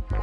We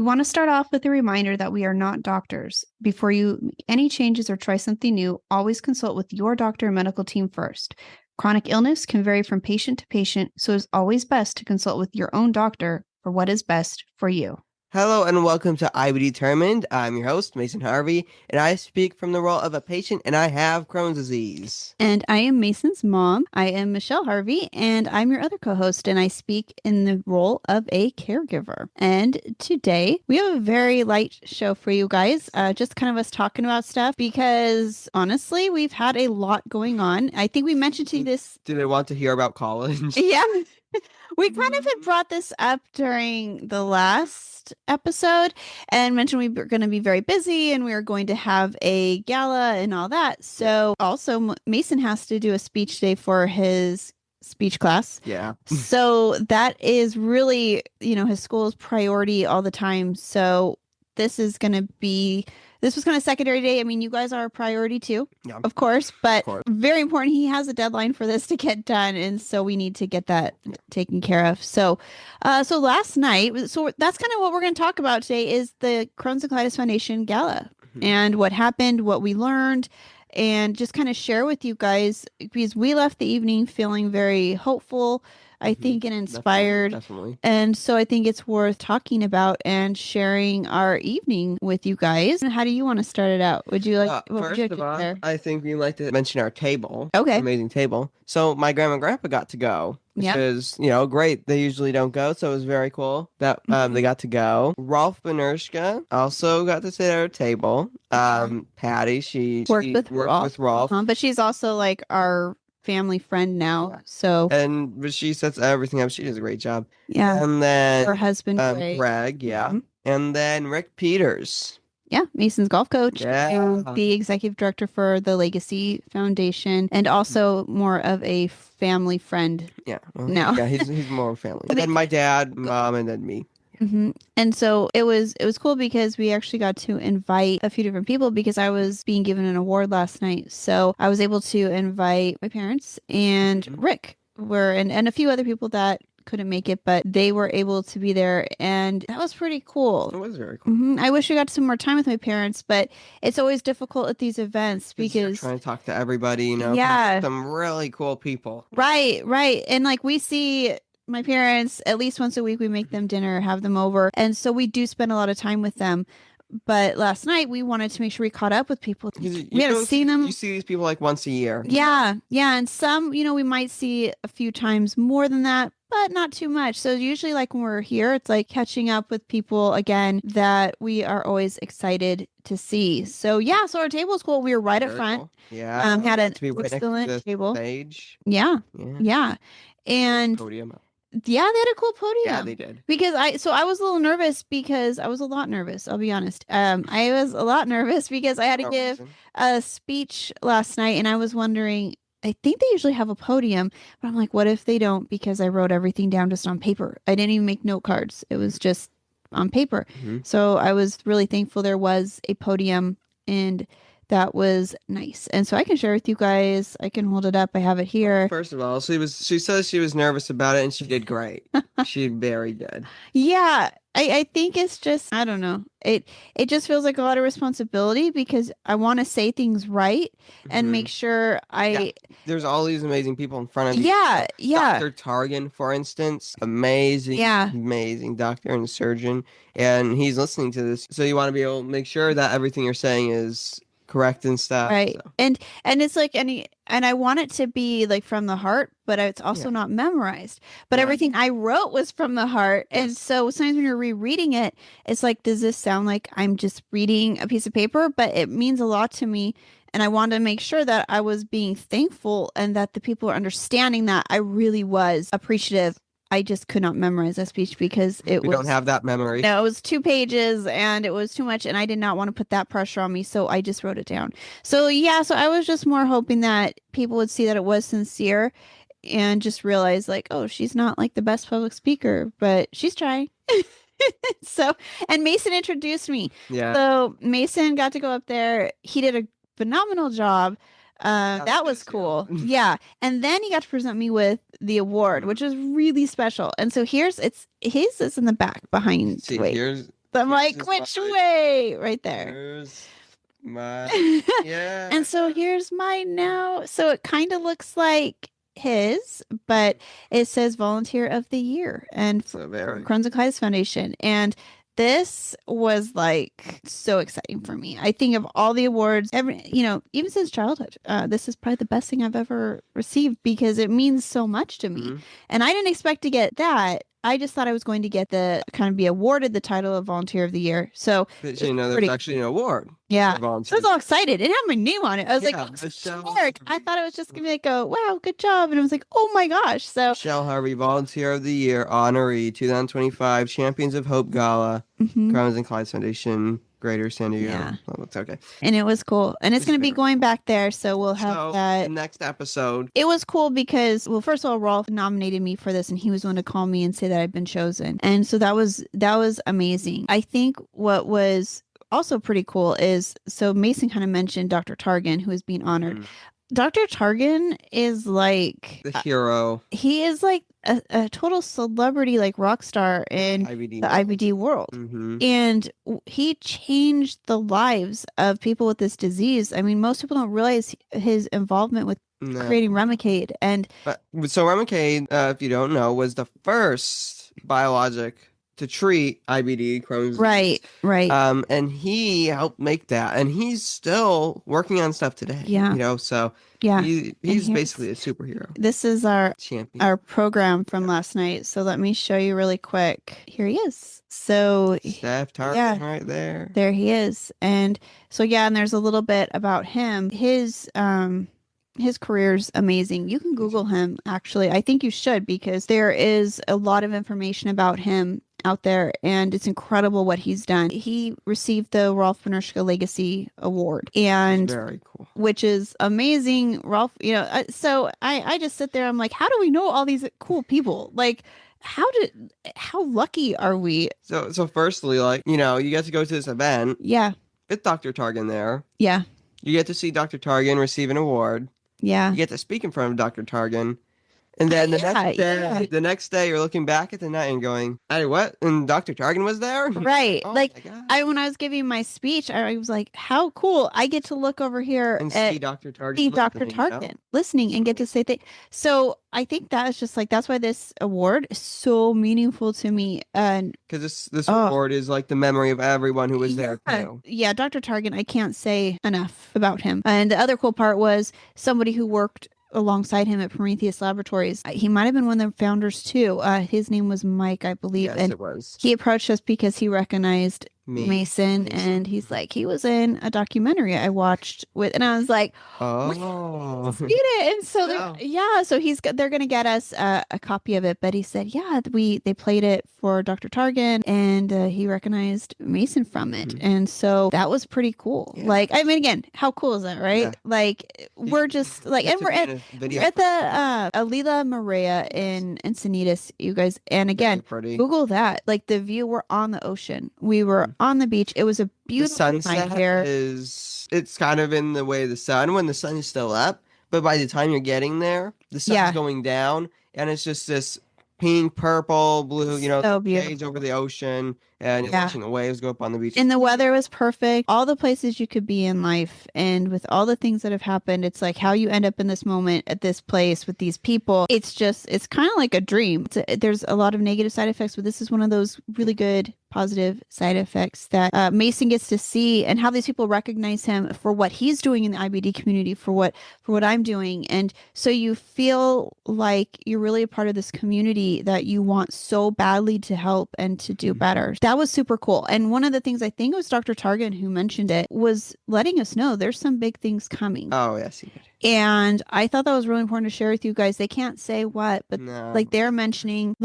want to start off with a reminder that we are not doctors. Before you make any changes or try something new, always consult with your doctor and medical team first. Chronic illness can vary from patient to patient, so it's always best to consult with your own doctor for what is best for you. Hello and welcome to I Be Determined. I'm your host, Mason Harvey, and I speak from the role of a patient, and I have Crohn's disease. And I am Mason's mom. I am Michelle Harvey, and I'm your other co-host, and I speak in the role of a caregiver. And today we have a very light show for you guys, just kind of us talking about stuff because honestly, we've had a lot going on. I think we mentioned to you this. Do they want to hear about college? Yeah. We kind of had brought this up during the last episode and mentioned we were going to be very busy and we were going to have a gala and all that. So also Mason has to do a speech today for his speech class. Yeah. So that is really, his school's priority all the time. So this was kind of secondary day. I mean, you guys are a priority too, of course, but very important. He has a deadline for this to get done. And so we need to get that taken care of. So last night, so that's kind of what we're going to talk about today is the Crohn's and Colitis Foundation Gala and what happened, what we learned, and just kind of share with you guys because we left the evening feeling very hopeful, I think, and inspired. Definitely. And so I think it's worth talking about and sharing our evening with you guys. And how do you want to start it out? Would you like, I think we'd like to mention our table. Okay. Amazing table. So my grandma and grandpa got to go. Which is, great. They usually don't go, so it was very cool that they got to go. Rolf Benershka also got to sit at our table. Patty, she worked with Rolf. But she's also like our family friend now. So but she sets everything up. She does a great job. Yeah. And then her husband Greg, and then Rick Peters. Yeah, Mason's golf coach, and the executive director for the Legacy Foundation, and also more of a family friend. Yeah, he's more family. And then my dad, mom, and then me. Mm-hmm. And so it was cool because we actually got to invite a few different people because I was being given an award last night. So I was able to invite my parents and Rick and a few other people that couldn't make it, but they were able to be there, and that was pretty cool. It was very cool. I wish we got some more time with my parents, but it's always difficult at these events because you're trying to talk to everybody, some really cool people. Right. And like we see my parents at least once a week, we make them dinner, have them over, and so we do spend a lot of time with them. But last night we wanted to make sure we caught up with people. We hadn't seen them. You see these people like once a year. Yeah. And some, we might see a few times more than that, but not too much. So usually like when we're here, it's like catching up with people again that we are always excited to see. So so our table is cool. We were right up front. Cool. Yeah. Had an excellent table. Stage. Yeah. And podium. Yeah, they had a cool podium. Yeah, they did. Because I was a little nervous because I was a lot nervous, I'll be honest. I was a lot nervous because I had to give a speech last night and I was wondering, I think they usually have a podium, but I'm like, what if they don't? Because I wrote everything down just on paper. I didn't even make note cards. It was just on paper. So I was really thankful there was a podium, and that was nice. And so I can share with you guys. I can hold it up. I have it here. First of all, she says she was nervous about it and she did great. She very good. Yeah. I think it's just, I don't know. It just feels like a lot of responsibility because I want to say things right and make sure There's all these amazing people in front of you. Yeah. Dr. Targan, for instance, amazing doctor and surgeon. And he's listening to this. So you want to be able to make sure that everything you're saying is correct and stuff. Right. So. And it's like and I want it to be like from the heart, but it's also not memorized. But everything I wrote was from the heart. Yes. And so sometimes when you're rereading it, it's like, does this sound like I'm just reading a piece of paper? But it means a lot to me. And I wanted to make sure that I was being thankful and that the people are understanding that I really was appreciative. I just could not memorize that speech because we don't have that memory. No, it was 2 pages and it was too much and I did not want to put that pressure on me. So I just wrote it down. So I was just more hoping that people would see that it was sincere and just realized like, oh, she's not like the best public speaker, but she's trying. So, and Mason introduced me. Yeah. So Mason got to go up there. He did a phenomenal job. That was cool. Yeah. And then he got to present me with the award, which is really special. And so here's his is in the back behind. See, wait. here's So I'm like, which way? Right there. Here's my yeah. And so here's mine now. So it kind of looks like his, but it says Volunteer of the Year and So very Crohn's and Colitis Foundation. And this was like so exciting for me. I think of all the awards, even since childhood, this is probably the best thing I've ever received because it means so much to me. And I didn't expect to get that. I just thought I was going to get be awarded the title of Volunteer of the Year. So, but there's actually an award. Yeah. So I was all excited. It had my name on it. I was like, Michelle, I thought it was just going to be like, wow, good job. And I was like, oh my gosh. So Michelle Harvey, Volunteer of the Year, honoree, 2025 Champions of Hope Gala, Crohn's and Colitis Foundation, Greater San Diego. Yeah. Oh, that's okay. And it was cool. And it's going to be going back there. So we'll have that. The next episode. It was cool because, well, first of all, Rolf nominated me for this and he was the one to call me and say that I'd been chosen. And so that was amazing. I think what was also pretty cool is, so Mason kind of mentioned Dr. Targan, who is being honored. Dr. Targan is like the hero. He is like a total celebrity, like rock star in the IBD world. And he changed the lives of people with this disease. I mean, most people don't realize his involvement with creating Remicade. So Remicade, if you don't know, was the first biologic to treat IBD, Crohn's disease. Right. And he helped make that, and he's still working on stuff today. Yeah. So yeah, he's basically a superhero. This is our champion, our program from last night. So let me show you really quick. Here he is. So Steph Tarkin right there. There he is. And so and there's a little bit about him. His career's amazing. You can Google him, actually. I think you should, because there is a lot of information about him out there, and it's incredible what he's done. He received the Rolf Benerschke Legacy Award, and very cool, which is amazing. Rolf, so I just sit there. I'm like, how do we know all these cool people? Like, how lucky are we? So firstly, you get to go to this event. Yeah. With Dr. Targan there. Yeah. You get to see Dr. Targan receive an award. Yeah. You get to speak in front of Dr. Targan. And then the next day, you're looking back at the night and going, "Hey, what?" And Dr. Targan was there, right? Oh, when I was giving my speech, I was like, "How cool! I get to look over here and see Dr. Targan, listening, and get to say things." So I think that is just that's why this award is so meaningful to me, and because this award is like the memory of everyone who was there too. Yeah, Dr. Targan, I can't say enough about him. And the other cool part was somebody who worked alongside him at Prometheus Laboratories. He might have been one of the founders too. His name was Mike, I believe. Yes, and it was. He approached us because he recognized Mason, and he's like, he was in a documentary I watched with, and I was like, oh, read it. And so so they're gonna get us a copy of it. But he said, they played it for Dr. Targan, and he recognized Mason from it, and so that was pretty cool. Yeah. I mean, again, how cool is that, right? Yeah. We're just and we're at the Alila Maria in Encinitas, you guys, and again, Google that. The view, we're on the ocean. We were on the beach. It was a beautiful night here. It's kind of in the way of the sun when the sun is still up, but by the time you're getting there, the sun's going down, and it's just this pink, purple, blue, so shades over the ocean, and you're watching the waves go up on the beach. And the weather was perfect. All the places you could be in life, and with all the things that have happened, it's like how you end up in this moment at this place with these people. It's kind of like a dream. There's a lot of negative side effects, but this is one of those really good positive side effects that Mason gets to see, and how these people recognize him for what he's doing in the IBD community, for what I'm doing. And so you feel like you're really a part of this community that you want so badly to help and to do better. That was super cool. And one of the things, I think it was Dr. Targan who mentioned it, was letting us know there's some big things coming. Oh, yes, he did. And I thought that was really important to share with you guys. They can't say what, but they're mentioning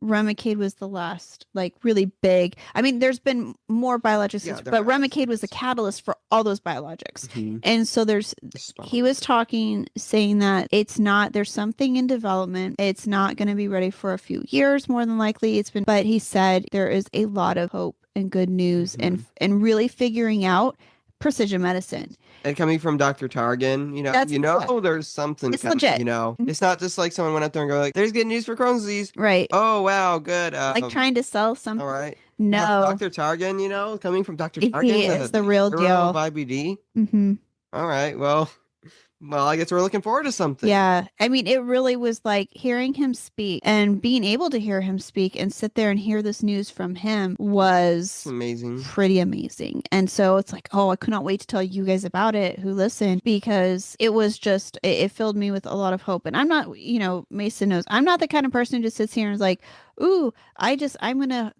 Remicade was the last, like, really big. I mean, there's been more biologics, but Remicade was the catalyst for all those biologics. And so he was saying that there's something in development. It's not going to be ready for a few years, more than likely. But he said there is a lot of hope and good news and really figuring out precision medicine. And coming from Dr. Targan, there's something it's legit. It's not just like someone went out there and go like, there's good news for Crohn's disease. Right. Oh, wow, good. Like trying to sell something. All right. No. Dr. Targan, coming from Dr. Targan. He is the real deal. Of IBD. All right, well, I guess we're looking forward to something. Yeah. I mean, it really was like hearing him speak and being able to hear him speak and sit there and hear this news from him was amazing. Pretty amazing. And so it's like, oh, I could not wait to tell you guys about it who listened, because it was just, it filled me with a lot of hope. And I'm not, Mason knows, I'm not the kind of person who just sits here and is like, ooh, I'm going to,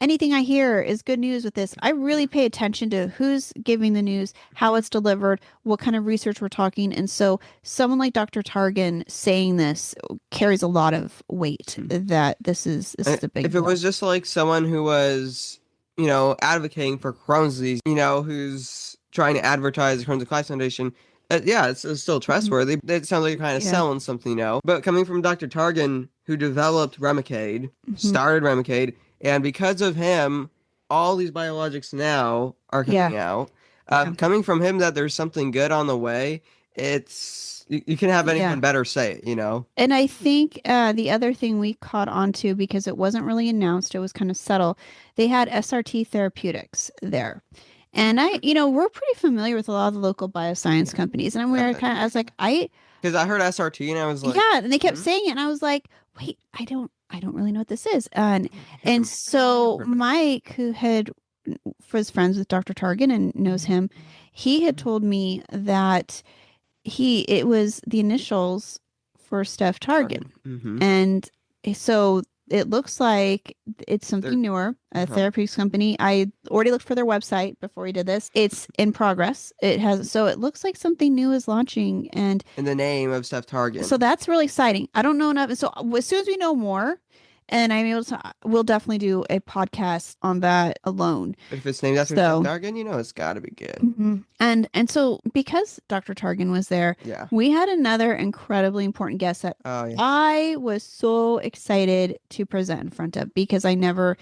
anything I hear is good news with this. I really pay attention to who's giving the news, how it's delivered, what kind of research we're talking. And so someone like Dr. Targan saying this carries a lot of weight that this is a big deal. If it was just like someone who was, advocating for Crohn's disease, who's trying to advertise the Crohn's and Colitis Foundation, it's still trustworthy. It sounds like you're kind of selling something, But coming from Dr. Targan, who developed Remicade, started Remicade, and because of him, all these biologics now are coming out. Coming from him that there's something good on the way, you can have anyone better say it, And I think the other thing we caught on to, because it wasn't really announced, it was kind of subtle, they had SRT Therapeutics there. And we're pretty familiar with a lot of the local bioscience companies. And I was like, because I heard SRT and I was like, yeah, and they kept saying it. And I was like, wait, I don't really know what this is. And so Mike, who was friends with Dr. Targan and knows him, he had told me that it was the initials for Steph Targan. And so it looks like it's something newer, a therapeutics company. I already looked for their website before we did this. It's in progress. So it looks like something new is launching, and in the name of Steph Targan. So that's really exciting. I don't know enough. So as soon as we know more, and I'm able to, we'll definitely do a podcast on that alone. If it's named after Steph Targan, it's got to be good. And so because Dr. Targan was there, we had another incredibly important guest that I was so excited to present in front of, because I never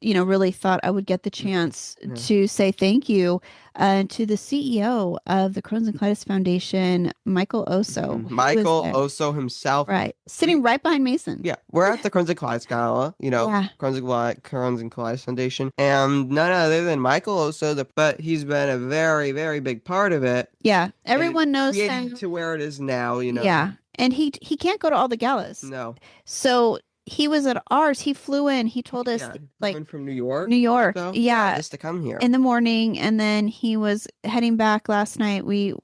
really thought I would get the chance to say thank you to the CEO of the Crohn's and Colitis Foundation, Michael Oso. Michael Oso himself. Right. Sitting right behind Mason. Yeah. We're at the Crohn's and Colitis Gala, Crohn's and Colitis Foundation. And none other than Michael Oso, but he's been a very, very big part of it. Yeah. Everyone knows him. To where it is now, Yeah. And he can't go to all the galas. No. So he was at ours. He flew in. He told us from New York. So, just to come here in the morning, and then he was heading back last night. We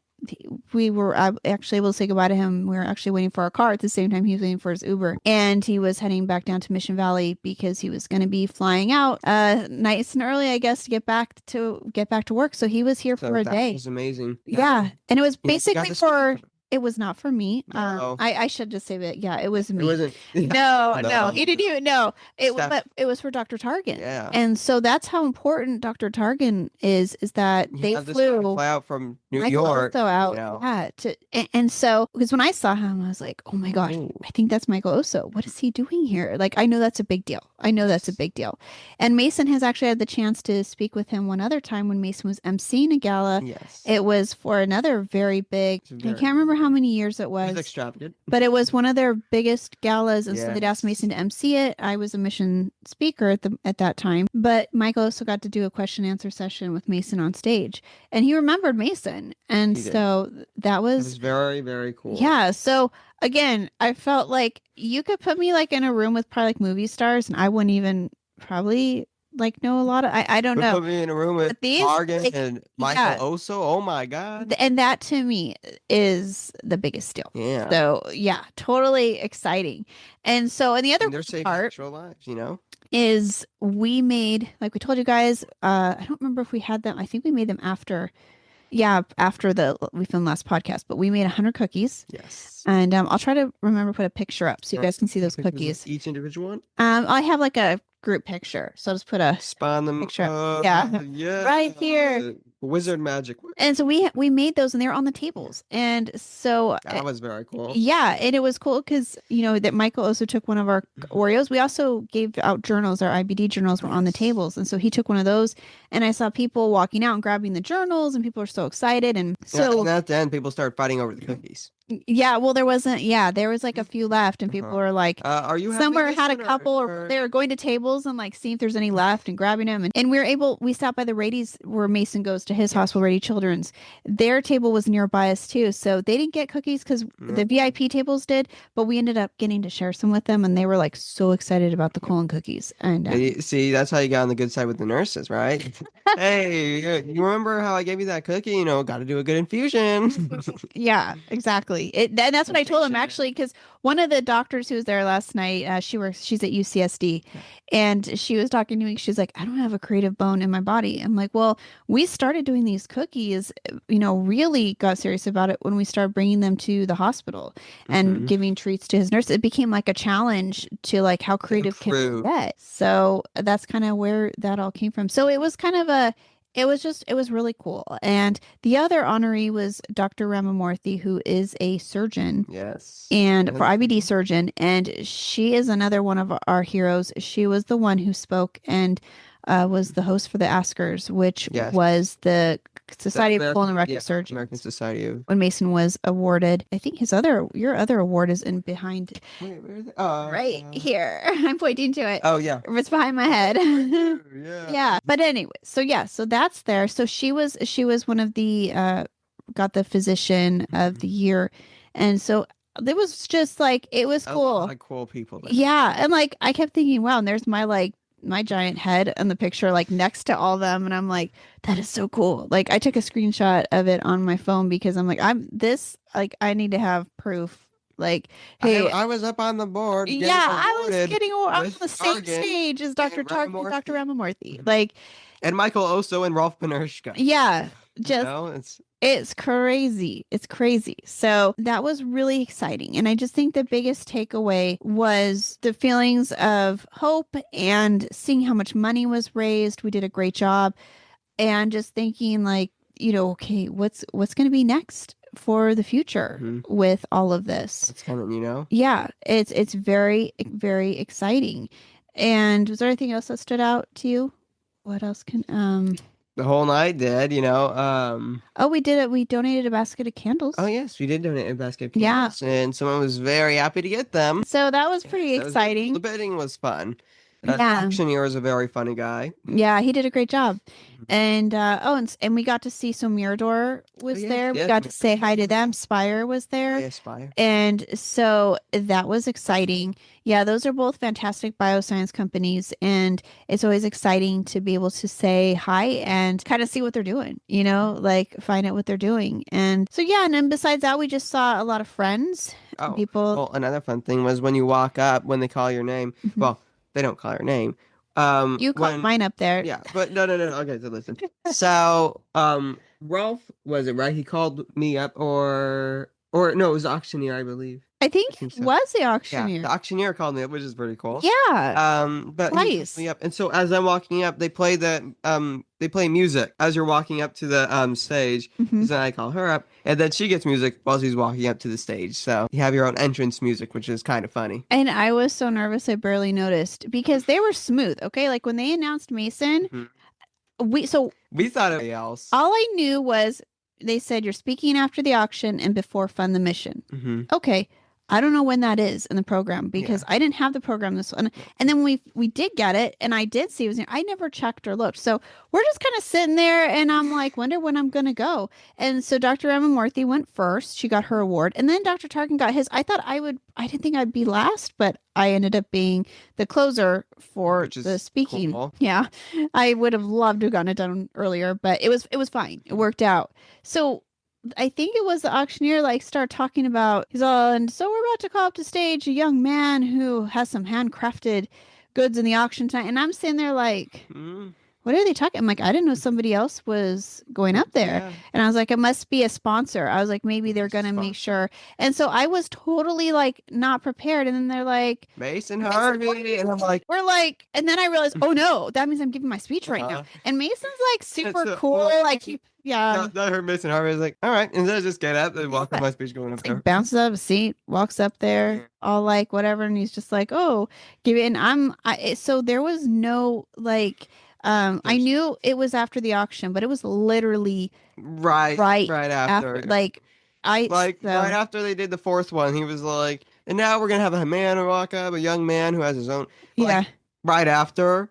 were actually able to say goodbye to him. We were actually waiting for our car at the same time he was waiting for his Uber, and he was heading back down to Mission Valley because he was going to be flying out nice and early, I guess, to get back to work. So he was here for a day. It was amazing. Yeah, and it was basically for. It was not for me. No. I should just say that. Yeah, it was me. It wasn't. No, he didn't even know. But it was for Dr. Targan. Yeah. And so that's how important Dr. Targan is that they fly out from New York. Oso out. And so, because when I saw him, I was like, oh my gosh, I think that's Michael Oso. What is he doing here? Like, I know that's a big deal. And Mason has actually had the chance to speak with him one other time when Mason was emceeing a gala. Yes. It was for another very big, I can't remember how many years it was. It was extravagant. But it was one of their biggest galas, and so they'd asked Mason to MC it. I was a mission speaker at that time, but Michael also got to do a question and answer session with Mason on stage, and he remembered Mason, and so that was very, very cool. Yeah. So again, I felt like you could put me like in a room with probably like movie stars, and I wouldn't even probably know a lot of I don't know. Put me in a room with Targan and Michael Oso. Oh my God. And that to me is the biggest deal. Yeah. So totally exciting. And so, and the other part lives, is we made, like we told you guys, I don't remember if we had them. I think we made them after Yeah, after we filmed last podcast, but we made 100 cookies. Yes. And I'll try to remember to put a picture up so you guys can see those Pictures of cookies. each individual one? I have like a group picture, so I'll just put a Spawn them. picture up. Yeah, Yeah. right here. Wizard magic. And so we made those and they were on the tables. And so That was very cool. yeah, and it was cool because that Michael also took one of our Oreos. We also gave out journals, our IBD journals were on the tables. And so he took one of those and I saw people walking out and grabbing the journals and people are so excited. And so and at the end people started fighting over the cookies. Yeah, well, there was like a few left, and people were like, "Are you somewhere had a couple, or they were going to tables and like seeing if there's any left and grabbing them, and we stopped by the Rady's where Mason goes to his hospital, Rady Children's. Their table was nearby us too, so they didn't get cookies because the VIP tables did, but we ended up getting to share some with them, and they were like so excited about the colon cookies. And see, that's how you got on the good side with the nurses, right? Hey, you remember how I gave you that cookie? Got to do a good infusion. Yeah, exactly. And that's what I told him actually, because one of the doctors who was there last night, she's at UCSD, and she was talking to me. She's like, I don't have a creative bone in my body. I'm like, well, we started doing these cookies, really got serious about it when we started bringing them to the hospital and giving treats to his nurse. It became like a challenge to like how creative can we get. So that's kind of where that all came from. So it was kind of it was really cool. And the other honoree was Dr. Ramamurthy, who is a surgeon. Yes. And for IBD surgeon. And she is another one of our heroes. She was the one who spoke and was the host for the Askers, which was the Society of Colon Surgeons. American Society of. When Mason was awarded, I think your other award is in behind. Wait, where is it? Right here. I'm pointing to it. Oh yeah, it's behind my head. Yeah. But anyway, so that's there. So she was one of the got the physician of the year, and so it was just like it was cool. Like cool people there. Yeah, and like I kept thinking, wow, and there's my giant head in the picture, like next to all of them. And I'm like, that is so cool. Like I took a screenshot of it on my phone because I'm like, I need to have proof. Like, hey, I was up on the board. Yeah, I was getting on the same stage as Dr. Ramamurthy. Like, and Michael Oso and Rolf Benershka. Yeah, just it's crazy. It's crazy. So that was really exciting. And I just think the biggest takeaway was the feelings of hope and seeing how much money was raised. We did a great job. And just thinking like, okay, what's going to be next for the future with all of this? It's kind of, Yeah, it's very, very exciting. And was there anything else that stood out to you? What else can the whole night did, Oh, we did it. We donated a basket of candles. Oh, yes, we did donate a basket of candles. Yeah. And someone was very happy to get them. So that was pretty exciting. The bidding was fun. The auctioneer is a very funny guy. Yeah, he did a great job. And and we got to see Mirador was there. We got to say hi to them. Spire was there. Yeah, Spire. And so that was exciting. Yeah, those are both fantastic bioscience companies. And it's always exciting to be able to say hi and kind of see what they're doing, like find out what they're doing. And so, yeah, and then besides that, we just saw a lot of friends. People. Well, another fun thing was when you walk up, when they call your name, well, they don't call your name. You called mine up there. Yeah, but no. Okay, so listen. So, Rolf, was it right? He called me up, or no, it was the auctioneer, I believe. I think so. Was the auctioneer. Yeah, the auctioneer called me up, which is pretty cool. Yeah. But twice. He called me up, and so as I'm walking up, they play music as you're walking up to the stage. So then I call her up, and then she gets music while she's walking up to the stage. So you have your own entrance music, which is kind of funny. And I was so nervous, I barely noticed because they were smooth. Okay, like when they announced Mason, we thought of else. All I knew was they said you're speaking after the auction and before Fund the Mission. Okay. I don't know when that is in the program because I didn't have the program this one. And then we did get it and I did see it was I never checked or looked. So we're just kind of sitting there and I'm like, wonder when I'm going to go. And so Dr. Ramamurthy went first. She got her award. And then Dr. Tarkin got his. I didn't think I'd be last, but I ended up being the closer for the speaking. Cool. Yeah. I would have loved to have gotten it done earlier, but it was fine. It worked out. So I think it was the auctioneer start talking about and so we're about to call up to stage a young man who has some handcrafted goods in the auction tonight. And I'm sitting there like, what are they talking? I'm like, I didn't know somebody else was going up there. Yeah. And I was like, it must be a sponsor. I was like, maybe they're going to make sure. And so I was totally like not prepared. And then they're like, Mason Harvey. And I'm like, we're like, and then I realized, oh no, that means I'm giving my speech right now. And Mason's like super cool. Like, yeah. I heard Mason Harvey. I was like, all right. And then I just get up and walk on my speech going up there. Like bounces out of a seat, walks up there, all like whatever. And he's just like, oh, give it. And so there was no like, I knew it was after the auction, but it was literally right after. Like right after they did the fourth one, he was like, and now we're gonna have a man walk up, a young man who has his own. Yeah. Like, right after.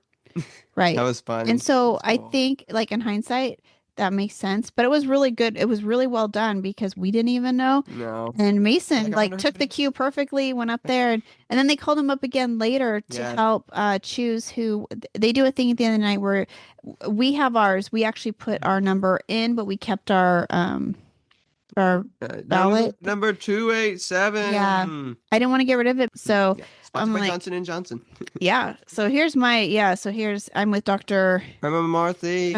Right. That was fun. And so I think, like in hindsight, that makes sense. But it was really good. It was really well done because we didn't even know. No. And Mason like took the cue perfectly, went up there, and then they called him up again later to help choose who. They do a thing at the end of the night where we have ours. We actually put our number in, but we kept our ballot number 287. Yeah, I didn't want to get rid of it, so I'm like Johnson and Johnson. Yeah, so here's I'm with Dr. Emma Marthy.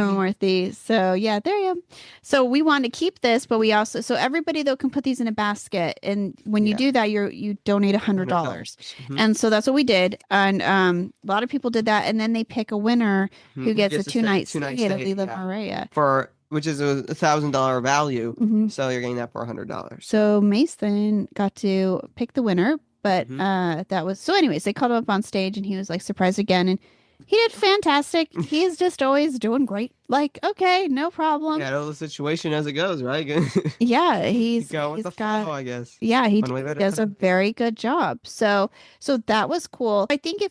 So yeah, there you go. So we want to keep this, but we also everybody though can put these in a basket, and when you do that, you donate $100, and so that's what we did, and a lot of people did that, and then they pick a winner who gets a two-night stay at Lila Maria which is $1,000 value. So you're getting that for $100. So Mason got to pick the winner, but that was so. Anyways, they called him up on stage, and he was like surprised again, and he did fantastic. He's just always doing great. Like, okay, no problem. Yeah, know the situation as it goes, right? Yeah, he's got, I guess. Yeah, he does a very good job. So that was cool. I think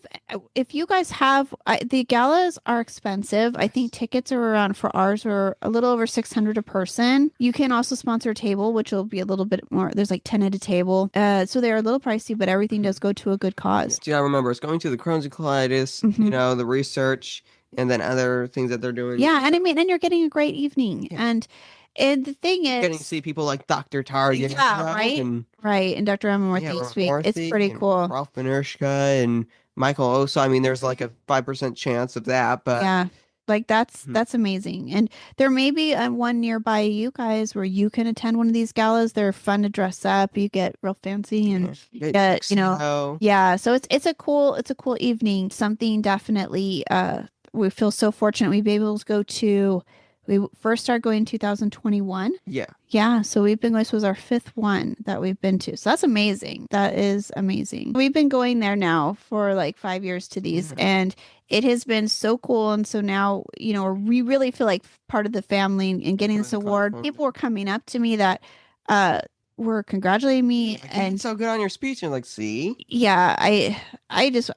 if you guys have the galas are expensive. I think tickets are around for ours are a little over $600 a person. You can also sponsor a table, which will be a little bit more. There's like 10 at a table. So they're a little pricey, but everything does go to a good cause. Yeah, remember it's going to the Crohn's and Colitis, the research, and then other things that they're doing. Yeah, and I mean, and you're getting a great evening. Yeah. And the thing is, getting to see people like Dr. Target. Yeah, right. And Dr. Emma Marthy speak. It's pretty cool. Ralph Benershka and Michael Oso. I mean, there's like a 5% chance of that, but yeah. Like that's amazing. And there may be one nearby you guys where you can attend one of these galas. They're fun to dress up. You get real fancy and get, yeah. So it's a cool evening. Something definitely we feel so fortunate we've been able to go to. We first started going in 2021. Yeah. Yeah. So we've been going, this was our 5th one that we've been to. So that's amazing. That is amazing. We've been going there now for like 5 years to these, and it has been so cool. And so now, we really feel like part of the family and getting this award. People were coming up to me that were congratulating me and so good on your speech, and like, see, I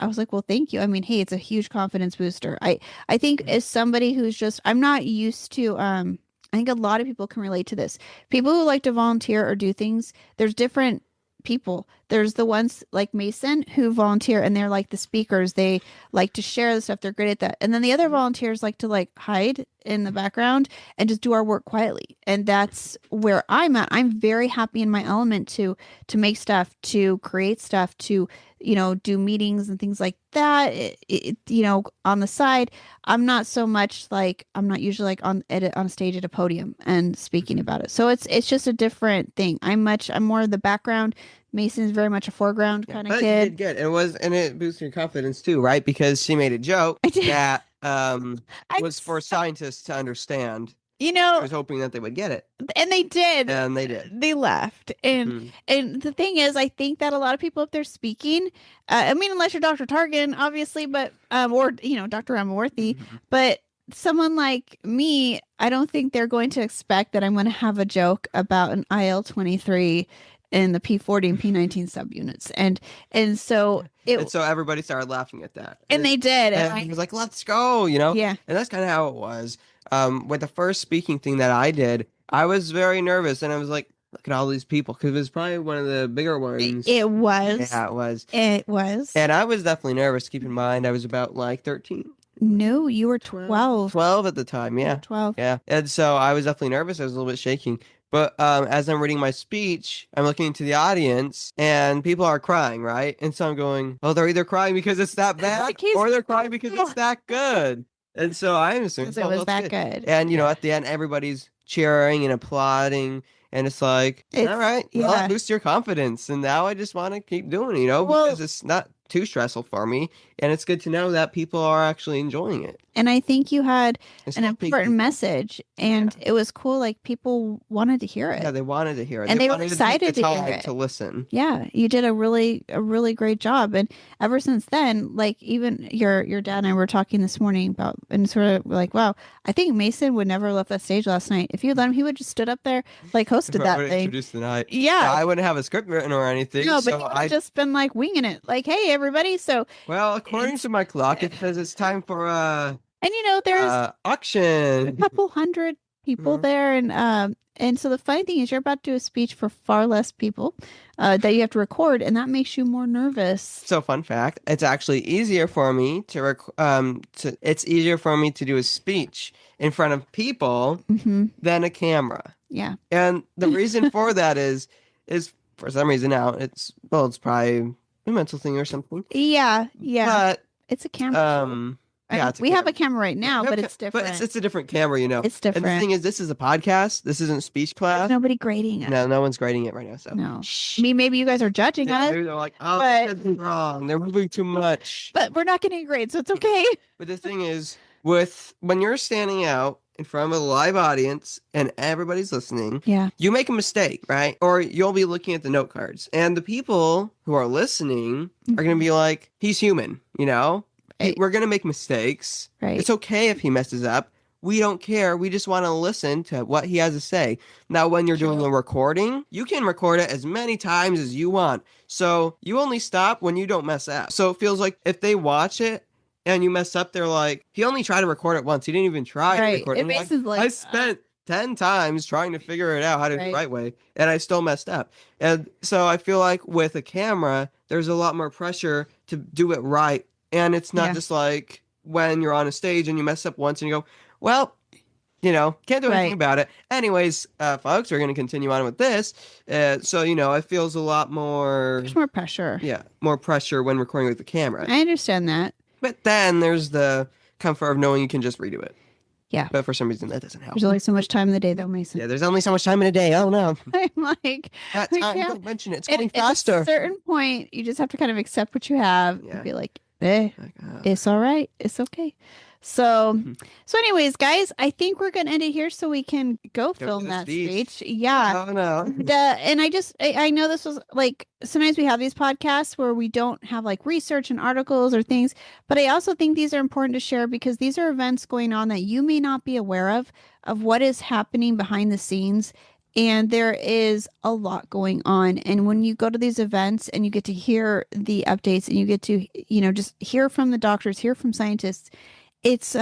was like, well, thank you. I mean, hey, it's a huge confidence booster. I think as somebody who's just, I'm not used to I think a lot of people can relate to this. People who like to volunteer or do things, there's different people. There's the ones like Mason who volunteer, and they're like the speakers. They like to share the stuff. They're great at that. And then the other volunteers like to like hide in the background and just do our work quietly. And that's where I'm at. I'm very happy in my element to make stuff, to create stuff, to do meetings and things like that. On the side, I'm not so much like, I'm not usually like on a stage at a podium and speaking about it. So it's just a different thing. I'm more the background. Mason's very much a foreground kind of kid. Good. And it boosted your confidence too, right? Because she made a joke that was for scientists to understand. I was hoping that they would get it. And they did. And they did. They left. And the thing is, I think that a lot of people, if they're speaking, I mean, unless you're Dr. Targan, obviously, but, or, Dr. Emma Worthy, but someone like me, I don't think they're going to expect that I'm going to have a joke about an IL-23 in the P40 and P19 subunits. And so so everybody started laughing at that. And they did. And he was like, let's go, Yeah. And that's kind of how it was. With the first speaking thing that I did, I was very nervous, and I was like, look at all these people, because it was probably one of the bigger ones. It was. Yeah, it was. It was. And I was definitely nervous. Keep in mind, I was about like 13. No, you were 12. 12 at the time, yeah. 12. Yeah. And so I was definitely nervous. I was a little bit shaking. But as I'm reading my speech, I'm looking into the audience, and people are crying, right? And so I'm going, oh, they're either crying because it's that bad, or they're crying because it's that good. And so I assumed, Because it oh, was that's that good. good. And, at the end, everybody's cheering and applauding. And it's like, all right, well, that Yeah. boosts your confidence. And now I just want to keep doing it, Well, because it's not too stressful for me. And it's good to know that people are actually enjoying it. and I think you had It's an still peak important people. message, and it was cool. Like people wanted to hear Yeah, it, they wanted to hear it. and They they were wanted to take the excited to hear time it. to listen. Yeah, you did a really great job. And ever since then, like even your dad and I were talking this morning about and sort of like, wow, I think Mason would never have left that stage last night. If you let him, he would just stood up there like If hosted I that would thing. introduce the night. Yeah, Yeah. I wouldn't have a script written or anything. No, but So he would have just been like winging it, like, "Hey, everybody!" So well, according it's to my clock, it says it's time for and there's a auction. couple hundred people Mhm. there, and so the funny thing is, you're about to do a speech for far less people, that you have to record, and that makes you more nervous. So fun fact, it's actually easier for me it's easier for me to do a speech in front of people than a camera. Yeah. And the reason for that is for some reason now it's probably a mental thing or something. Yeah. But It's a camera. yeah, it's a We have a camera. camera right now, but it's But different. it's a different camera. It's And the different. thing is, this is a podcast. This isn't speech There's class. nobody grading us. No, no one's grading it right now. So No. shh. I mean, maybe you guys are judging Yeah, us, maybe they're like, oh, but that's wrong. They're moving too much. but we're not getting a grade, so it's okay. But the thing is, when you're standing out in front of a live audience and everybody's listening, Yeah. you make a mistake, right? Or you'll be looking at the note cards, and the people who are listening are going to be like, he's human, Right. We're going to make mistakes. Right. It's okay if he messes up. We don't care. We just want to listen to what he has to say. Now, when you're doing a recording, you can record it as many times as you want. So you only stop when you don't mess up. So it feels like if they watch it and you mess up, they're like, he only tried to record it once. He didn't even try to record it. It makes like, I spent 10 times trying to figure it out how to do it the right way, and I still messed up. And so I feel like with a camera, there's a lot more pressure to do it right. And it's not just like when you're on a stage and you mess up once and you go, well, can't do anything about it. Anyways, folks, we're going to continue on with this. So, it feels a lot more... There's more pressure. Yeah, more pressure when recording with the camera. I understand that. But then there's the comfort of knowing you can just redo it. Yeah. But for some reason, that doesn't help. There's only so much time in the day, though, Mason. Yeah, there's only so much time in a day. Oh, no. I'm like... That time, don't mention it. It's going faster. At a certain point, you just have to kind of accept what you have and be like, it's all right. It's okay. So anyways, guys, I think we're going to end it here so we can go film that speech. Yeah. Oh, no. And I know this was like, sometimes we have these podcasts where we don't have like research and articles or things, but I also think these are important to share because these are events going on that you may not be aware of what is happening behind the scenes. And there is a lot going on. And when you go to these events and you get to hear the updates and you get to, just hear from the doctors, hear from scientists, it's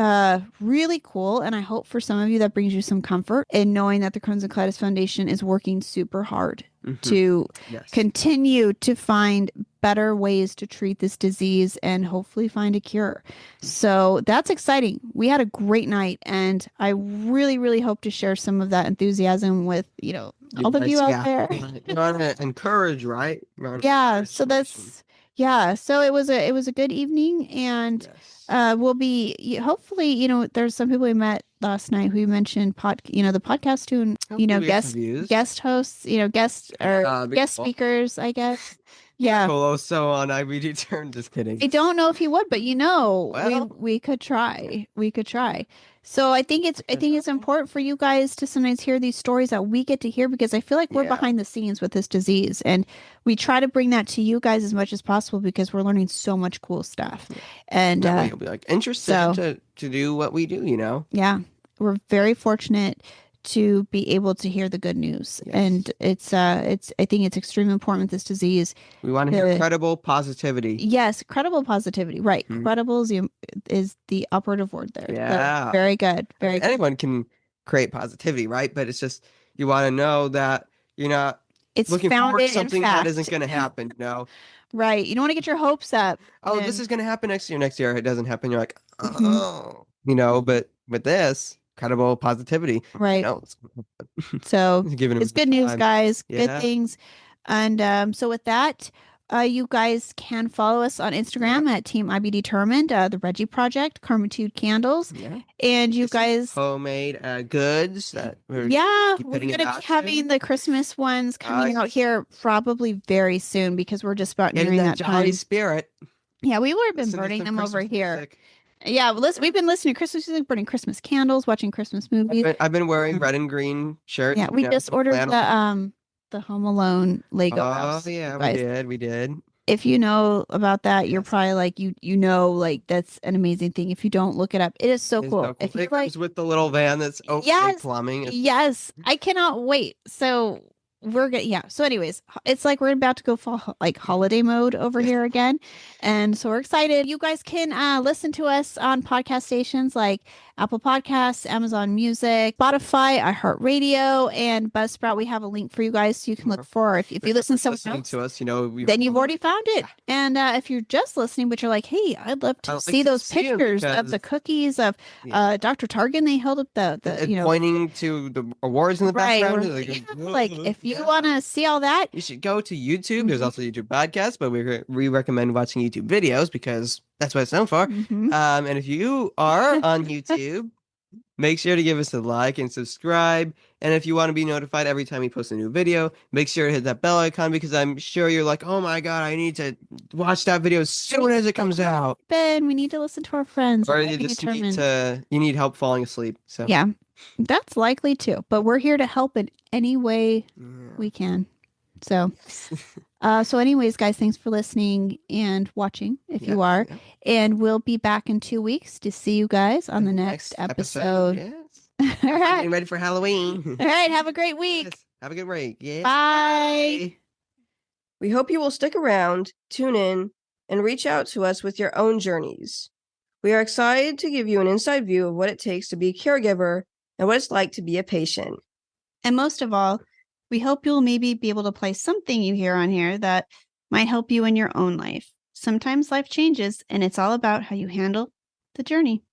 really cool. And I hope for some of you that brings you some comfort in knowing that the Crohn's and Colitis Foundation is working super hard to continue to find better ways to treat this disease and hopefully find a cure. So that's exciting. We had a great night, and I really, really hope to share some of that enthusiasm with, all of you out there. You want to encourage, right? Yeah. So so it was a good evening, and we'll be hopefully, there's some people we met last night who mentioned the podcast too, and guest hosts, guest speakers, I guess. Yeah. Coloso on IBD turn. Just kidding. I don't know if he would, but we could try. We could try. So I think it's important for you guys to sometimes hear these stories that we get to hear, because I feel like we're behind the scenes with this disease, and we try to bring that to you guys as much as possible because we're learning so much cool stuff. And you'll be like interested to do what we do, Yeah. We're very fortunate to be able to hear the good news. And it's I think it's extremely important with this disease. We want to hear credible positivity. Yes, credible positivity. Right. Credible is the operative word there. Yeah. So, very good. Very good. Anyone can create positivity, right? But it's just, you want to know that you're not looking forward to something that isn't going to happen, Right. You don't want to get your hopes up. Oh, this is going to happen next year. Next year it doesn't happen. You're like, oh, but with this, credible positivity. Right. So it's good news, guys. Yeah. Good things. And so with that, you guys can follow us on Instagram at Team IB Determined, the Reggie Project, Karmitude Candles. Yeah. And you guys homemade goods that we're we're putting gonna out be having the Christmas ones coming out here probably very soon because we're just about nearing that jolly time. spirit. Yeah, we would have been burning them over here. Music. Yeah, well, we've been listening to Christmas music, burning Christmas candles, watching Christmas movies. I've been wearing red and green shirts. Yeah, we just ordered the Home Alone Lego house. Oh yeah, we did. If you know about that, you're probably like you know like that's an amazing thing. If you don't, look it up. It is so cool. If you it comes with the little van that's open plumbing. Yes, I cannot wait. So we're good. Yeah. So, anyways, it's like we're about to go fall like holiday mode over here again, and so we're excited. You guys can listen to us on podcast stations like Apple Podcasts, Amazon Music, Spotify, iHeartRadio, and Buzzsprout. We have a link for you guys so you can look for. If you listen to someone else, to us, then you've already found it. And if you're just listening, but you're like, hey, I'd love to see those pictures of the cookies of Dr. Targan. They held up the pointing to the awards in the background. Like if you want to see all that, you should go to YouTube. There's also YouTube podcasts, but we recommend watching YouTube videos because that's what it's known for. And if you are on YouTube, make sure to give us a like and subscribe. And if you want to be notified every time we post a new video, make sure to hit that bell icon because I'm sure you're like, oh my God, I need to watch that video as soon as it comes out. Ben, we need to listen to our friends. Or you just need help falling asleep. So yeah, that's likely too. But we're here to help in any way we can. So so anyways, guys, thanks for listening and watching if you are. Yeah. And we'll be back in 2 weeks to see you guys on the next episode. Yes. All right. Getting ready for Halloween. All right. Have a great week. Yes. Have a good week. Yeah. Bye. We hope you will stick around, tune in, and reach out to us with your own journeys. We are excited to give you an inside view of what it takes to be a caregiver and what it's like to be a patient. And most of all, we hope you'll maybe be able to play something you hear on here that might help you in your own life. Sometimes life changes, and it's all about how you handle the journey.